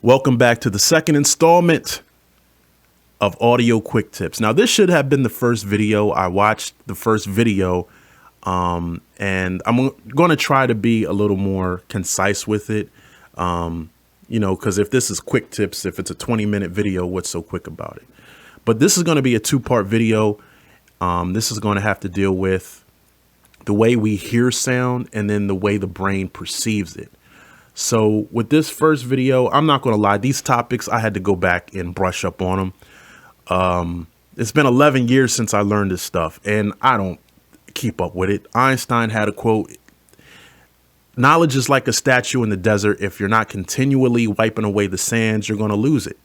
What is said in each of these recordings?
Welcome back to the second installment of Audio Quick Tips. Now, this should have been the first video. I watched the first video, and I'm going to try to be a little more concise with it. Because if this is quick tips, if it's a 20-minute video, what's so quick about it? But this is going to be a two-part video. This is going to have to deal with the way we hear sound and then the way the brain perceives it. So with this first video, I'm not going to lie, these topics, I had to go back and brush up on them. It's been 11 years since I learned this stuff, and I don't keep up with it. Einstein had a quote, "Knowledge is like a statue in the desert. If you're not continually wiping away the sands, you're going to lose it."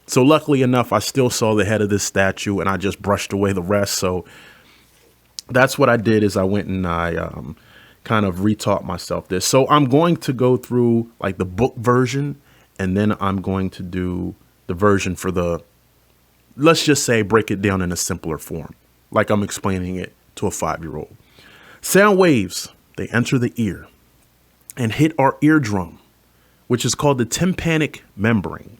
So luckily enough, I still saw the head of this statue and I just brushed away the rest. So that's what I did, is I went and I kind of retaught myself this. So I'm going to go through like the book version, and then I'm going to do the version for the, let's just say, break it down in a simpler form, like I'm explaining it to a 5-year-old. Sound waves, they enter the ear and hit our eardrum, which is called the tympanic membrane,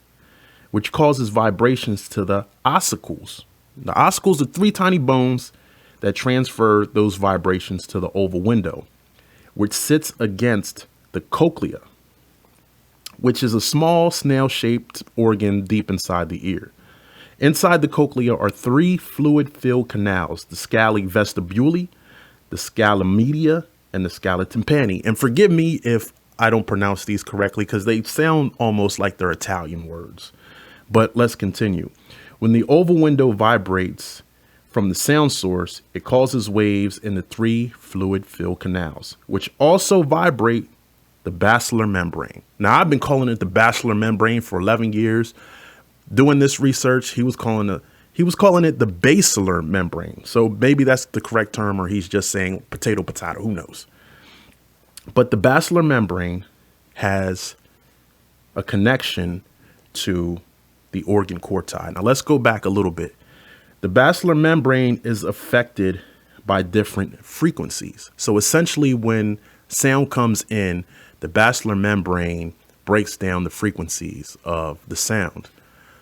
which causes vibrations to the ossicles. The ossicles are 3 tiny bones that transfer those vibrations to the oval window, which sits against the cochlea, which is a small snail-shaped organ deep inside the ear. Inside the cochlea are 3 fluid-filled canals: the scala vestibuli, the scala media, and the scala tympani. And forgive me if I don't pronounce these correctly, because they sound almost like they're Italian words. But let's continue. When the oval window vibrates from the sound source, it causes waves in the 3 fluid-filled canals, which also vibrate the basilar membrane. Now, I've been calling it the basilar membrane for 11 years. Doing this research, he was calling it the basilar membrane. So maybe that's the correct term, or he's just saying potato, who knows? But the basilar membrane has a connection to the organ corti. Now let's go back a little bit. The basilar membrane is affected by different frequencies. So essentially, when sound comes in, the basilar membrane breaks down the frequencies of the sound.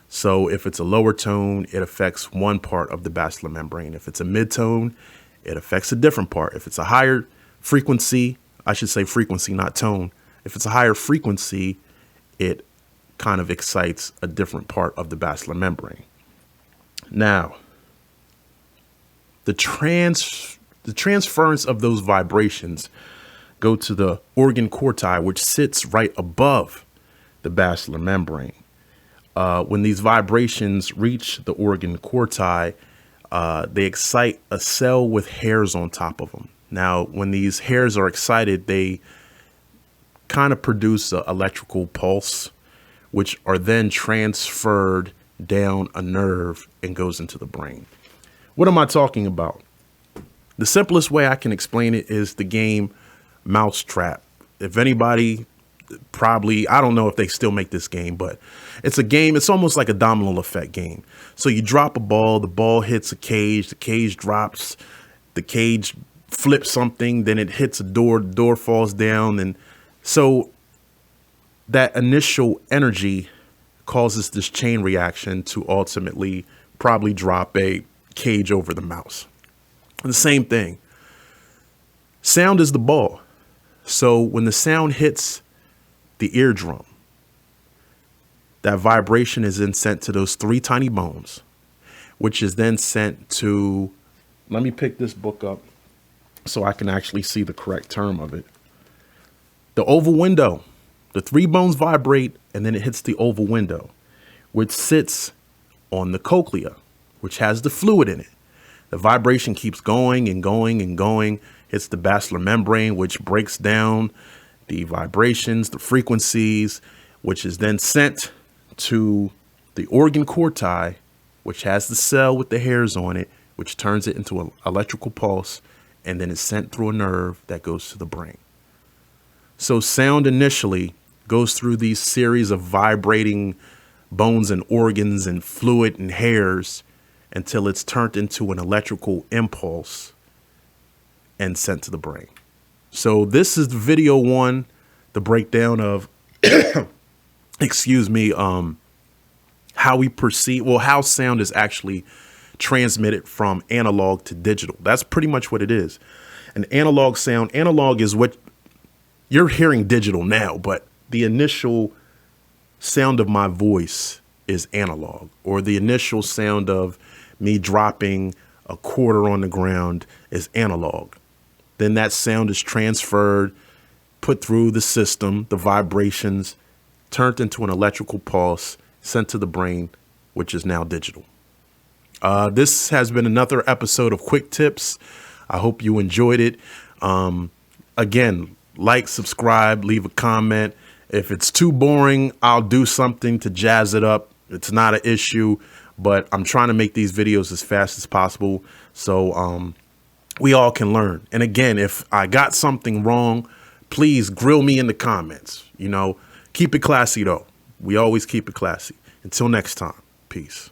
So if it's a lower tone, it affects one part of the basilar membrane. If it's a mid-tone, it affects a different part. If it's a higher frequency, I should say frequency, not tone. If it's a higher frequency, it kind of excites a different part of the basilar membrane. Now, the transference of those vibrations go to the organ corti, which sits right above the basilar membrane. When these vibrations reach the organ corti, they excite a cell with hairs on top of them. Now, when these hairs are excited, they kind of produce an electrical pulse, which are then transferred down a nerve and goes into the brain. What am I talking about? The simplest way I can explain it is the game Mousetrap. If anybody, probably, I don't know if they still make this game, but it's a game. It's almost like a domino effect game. So you drop a ball, the ball hits a cage, the cage drops, the cage flips something, then it hits a door, the door falls down. And so that initial energy causes this chain reaction to ultimately probably drop a cage over the mouse. The same thing. Sound is the ball. So when the sound hits the eardrum, that vibration is then sent to those 3 tiny bones, which is then sent to, let me pick this book up so I can actually see the correct term of it. The oval window. The 3 bones vibrate, and then it hits the oval window, which sits on the cochlea, which has the fluid in it. The vibration keeps going and going and going, hits the basilar membrane, which breaks down the vibrations, the frequencies, which is then sent to the organ corti, which has the cell with the hairs on it, which turns it into an electrical pulse, and then it's sent through a nerve that goes to the brain. So sound initially goes through these series of vibrating bones and organs and fluid and hairs until it's turned into an electrical impulse and sent to the brain. So this is video 1, the breakdown of excuse me, how we perceive, well, how sound is actually transmitted from analog to digital. That's pretty much what it is. An analog sound, analog is what you're hearing digital now, but the initial sound of my voice is analog, or the initial sound of me dropping a quarter on the ground is analog. Then that sound is transferred, put through the system, the vibrations, turned into an electrical pulse, sent to the brain, which is now digital. This has been another episode of Quick Tips. I hope you enjoyed it. Again, like, subscribe, leave a comment. If it's too boring, I'll do something to jazz it up. It's not an issue, but I'm trying to make these videos as fast as possible so we all can learn. And again, if I got something wrong, please grill me in the comments. You know, keep it classy though. We always keep it classy. Until next time, peace.